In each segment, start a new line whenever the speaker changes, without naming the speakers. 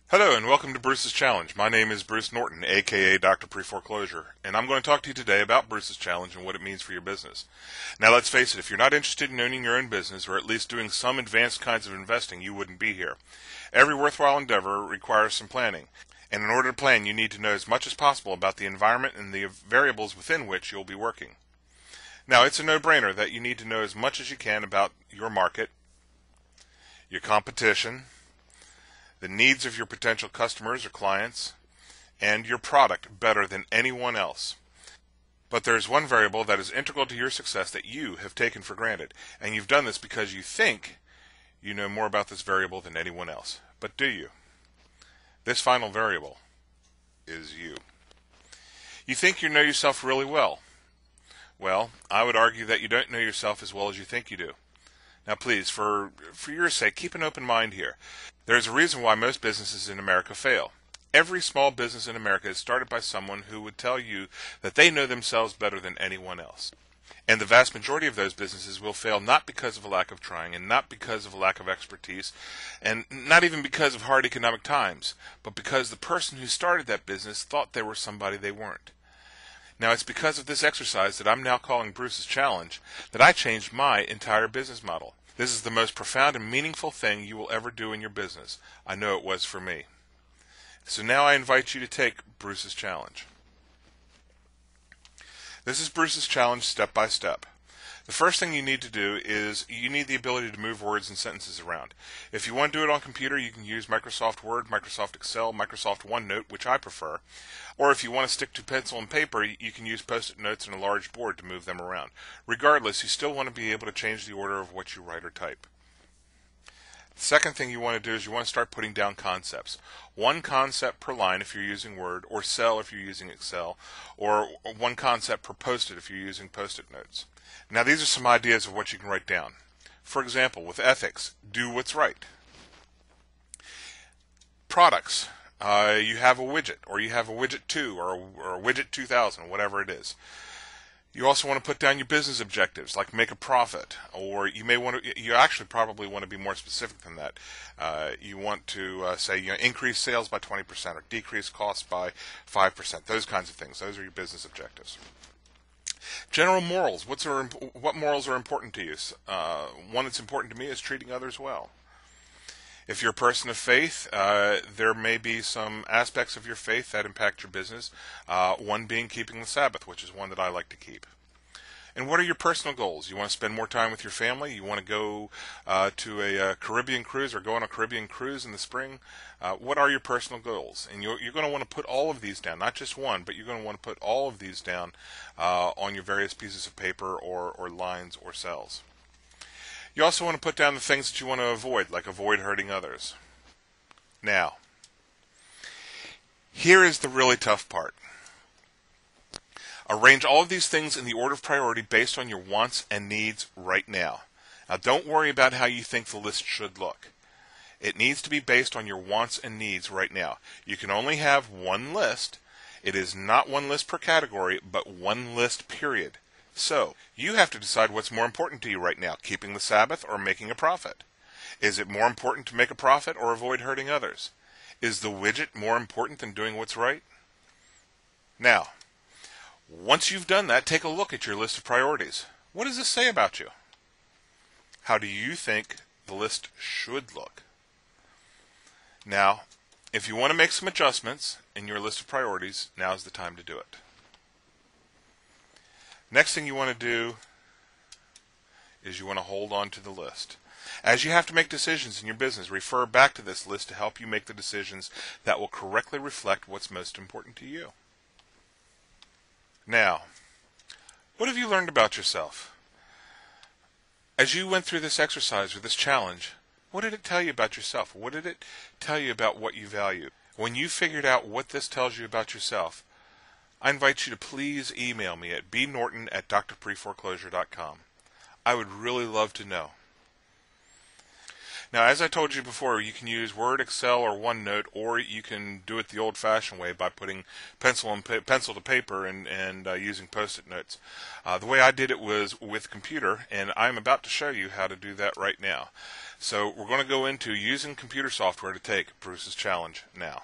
Hello and welcome to Bruce's Challenge. My name is Bruce Norton, aka Dr. Preforeclosure, and I'm going to talk to you today about Bruce's Challenge and what it means for your business. Now let's face it, if you're not interested in owning your own business or at least doing some advanced kinds of investing, you wouldn't be here. Every worthwhile endeavor requires some planning, and in order to plan, you need to know as much as possible about the environment and the variables within which you'll be working. Now it's a no-brainer that you need to know as much as you can about your market, your competition, the needs of your potential customers or clients, and your product better than anyone else. But there's one variable that is integral to your success that you have taken for granted, and you've done this because you think you know more about this variable than anyone else. But do you? This final variable is you. You think you know yourself really well. Well, I would argue that you don't know yourself as well as you think you do. Now please, for your sake, keep an open mind here. There's a reason why most businesses in America fail. Every small business in America is started by someone who would tell you that they know themselves better than anyone else. And the vast majority of those businesses will fail not because of a lack of trying and not because of a lack of expertise and not even because of hard economic times, but because the person who started that business thought they were somebody they weren't. Now, it's because of this exercise that I'm now calling Bruce's Challenge that I changed my entire business model. This is the most profound and meaningful thing you will ever do in your business. I know it was for me. So now I invite you to take Bruce's Challenge. This is Bruce's Challenge step by step. The first thing you need to do is you need the ability to move words and sentences around. If you want to do it on computer, you can use Microsoft Word, Microsoft Excel, Microsoft OneNote, which I prefer. Or if you want to stick to pencil and paper, you can use Post-it notes and a large board to move them around. Regardless, you still want to be able to change the order of what you write or type. The second thing you want to do is you want to start putting down concepts. One concept per line if you're using Word, or cell if you're using Excel, or one concept per Post-it if you're using Post-it notes. Now these are some ideas of what you can write down. For example, with ethics, do what's right. Products, you have a widget, or you have a widget 2, or a widget 2000, whatever it is. You also want to put down your business objectives, like make a profit, or you actually probably want to be more specific than that. You want to say, increase sales by 20% or decrease costs by 5%. Those kinds of things. Those are your business objectives. General morals. What morals are important to you? One that's important to me is treating others well. If you're a person of faith, there may be some aspects of your faith that impact your business, one being keeping the Sabbath, which is one that I like to keep. And what are your personal goals? You want to spend more time with your family? You want to go to a Caribbean cruise or go on a Caribbean cruise in the spring? What are your personal goals? And you're going to want to put all of these down, not just one, but you're going to want to put all of these down on your various pieces of paper or lines or cells. You also want to put down the things that you want to avoid, like avoid hurting others. Now, here is the really tough part. Arrange all of these things in the order of priority based on your wants and needs right now. Now, don't worry about how you think the list should look. It needs to be based on your wants and needs right now. You can only have one list. It is not one list per category, but one list, period. So, you have to decide what's more important to you right now, keeping the Sabbath or making a profit. Is it more important to make a profit or avoid hurting others? Is the widget more important than doing what's right? Now, once you've done that, take a look at your list of priorities. What does this say about you? How do you think the list should look? Now, if you want to make some adjustments in your list of priorities, now's the time to do it. Next thing you want to do is you want to hold on to the list. As you have to make decisions in your business, refer back to this list to help you make the decisions that will correctly reflect what's most important to you. Now, what have you learned about yourself? As you went through this exercise or this challenge, what did it tell you about yourself? What did it tell you about what you value? When you figured out what this tells you about yourself, I invite you to please email me at bnorton@DoctorPreforeclosure.com. I would really love to know. Now, as I told you before, you can use Word, Excel, or OneNote, or you can do it the old-fashioned way by putting pencil to paper and using Post-it notes. The way I did it was with computer, and I'm about to show you how to do that right now. So we're going to go into using computer software to take Bruce's challenge now.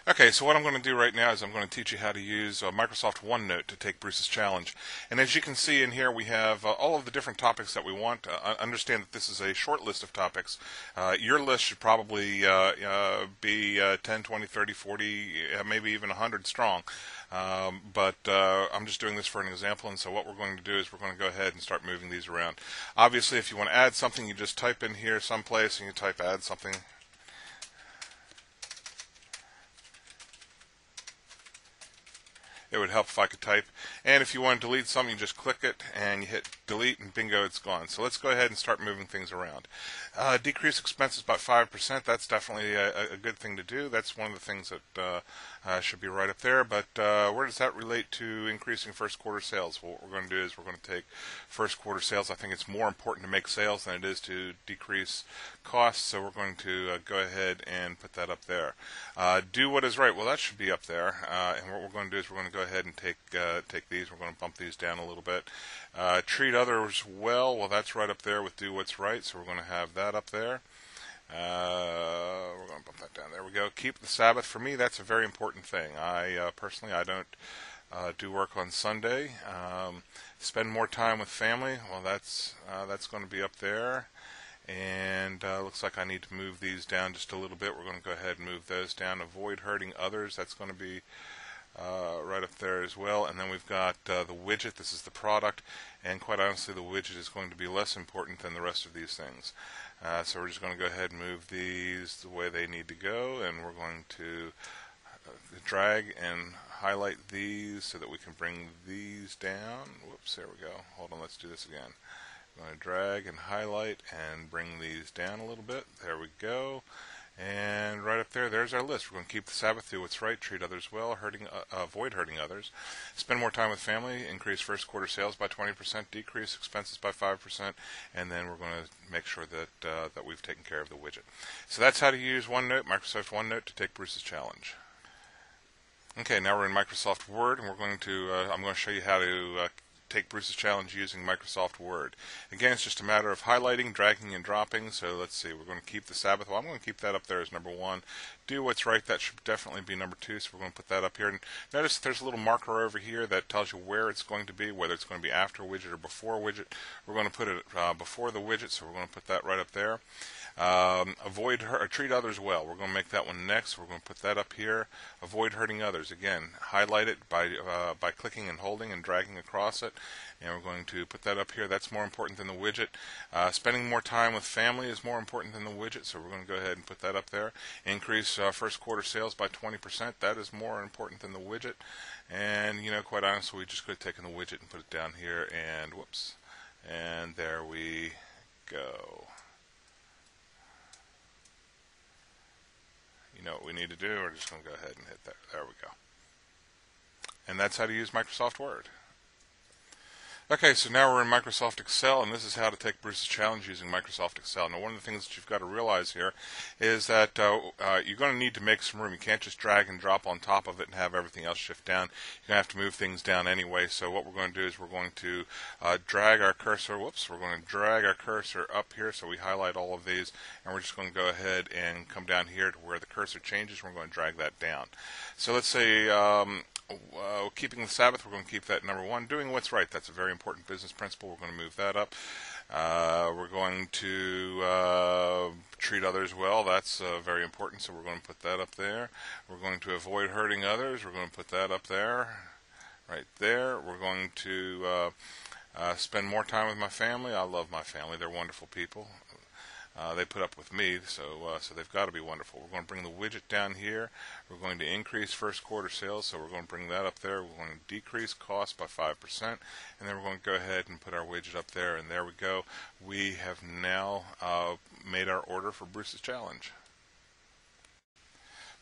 Okay, so what I'm going to do right now is I'm going to teach you how to use Microsoft OneNote to take Bruce's challenge. And as you can see in here, we have all of the different topics that we want. Understand that this is a short list of topics. Your list should probably be 10, 20, 30, 40, maybe even 100 strong. But I'm just doing this for an example, and so what we're going to do is we're going to go ahead and start moving these around. Obviously, if you want to add something, you just type in here someplace and you type add something. It would help if I could type. And if you want to delete something, you just click it and you hit delete and bingo, it's gone. So let's go ahead and start moving things around. Decrease expenses by 5%. That's definitely a good thing to do. That's one of the things that should be right up there. But where does that relate to increasing first quarter sales? Well, what we're going to do is we're going to take first quarter sales. I think it's more important to make sales than it is to decrease costs. So we're going to go ahead and put that up there. Do what is right. Well, that should be up there. And what we're going to do is we're going to go ahead and take these. We're going to bump these down a little bit. Treat others well. Well, that's right up there with do what's right. So we're going to have that up there. We're going to bump that down. There we go. Keep the Sabbath. For me, that's a very important thing. Personally, I don't do work on Sunday. Spend more time with family. Well, that's going to be up there. And looks like I need to move these down just a little bit. We're going to go ahead and move those down. Avoid hurting others. That's going to be right up there as well. And then we've got the widget. This is the product, and quite honestly the widget is going to be less important than the rest of these things. So we're just going to go ahead and move these the way they need to go, and we're going to drag and highlight these so that we can bring these down. Whoops, there we go. Hold on, let's do this again. I'm going to drag and highlight and bring these down a little bit. There we go. And right up there, there's our list. We're going to keep the Sabbath, do what's right, treat others well, avoid hurting others, spend more time with family, increase first quarter sales by 20%, decrease expenses by 5%, and then we're going to make sure that we've taken care of the widget. So that's how to use OneNote, Microsoft OneNote, to take Bruce's challenge. Okay, now we're in Microsoft Word, and I'm going to show you how to take Bruce's challenge using Microsoft Word. Again, it's just a matter of highlighting, dragging, and dropping. So let's see, we're going to keep the Sabbath. Well, I'm going to keep that up there as number 1. Do what's right, that should definitely be number 2, so we're going to put that up here. And notice there's a little marker over here that tells you where it's going to be, whether it's going to be after widget or before widget. We're going to put it before the widget, so we're going to put that right up there. Treat others well. We're going to make that one next. We're going to put that up here. Avoid hurting others. Again, highlight it by clicking and holding and dragging across it. And we're going to put that up here. That's more important than the widget. Spending more time with family is more important than the widget, so we're going to go ahead and put that up there. Increase first quarter sales by 20%. That is more important than the widget. And, quite honestly, we just could have taken the widget and put it down here, and whoops. And there we go. You know what we need to do. We're just going to go ahead and hit that. There we go. And that's how to use Microsoft Word. Okay, so now we're in Microsoft Excel, and this is how to take Bruce's challenge using Microsoft Excel. Now, one of the things that you've got to realize here is that you're going to need to make some room. You can't just drag and drop on top of it and have everything else shift down. You're going to have to move things down anyway. So what we're going to do is we're going to drag our cursor. Whoops, we're going to drag our cursor up here so we highlight all of these, and we're just going to go ahead and come down here to where the cursor changes. We're going to drag that down. So let's say keeping the Sabbath, we're going to keep that number 1. Doing what's right, that's a very important business principle. We're going to move that up. We're going to treat others well. That's very important, so we're going to put that up there. We're going to avoid hurting others. We're going to put that up there, right there. We're going to spend more time with my family. I love my family. They're wonderful people. They put up with me, so they've got to be wonderful. We're going to bring the widget down here. We're going to increase first quarter sales, so we're going to bring that up there. We're going to decrease costs by 5%, and then we're going to go ahead and put our widget up there, and there we go. We have now made our order for Bruce's challenge.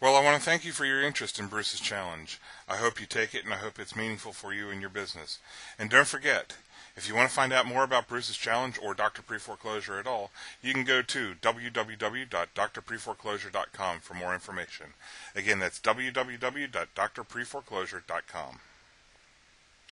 Well, I want to thank you for your interest in Bruce's challenge. I hope you take it, and I hope it's meaningful for you and your business. And don't forget, If you want to find out more about Bruce's Challenge or Dr. Preforeclosure at all, you can go to www.drpreforeclosure.com for more information. Again, that's www.drpreforeclosure.com.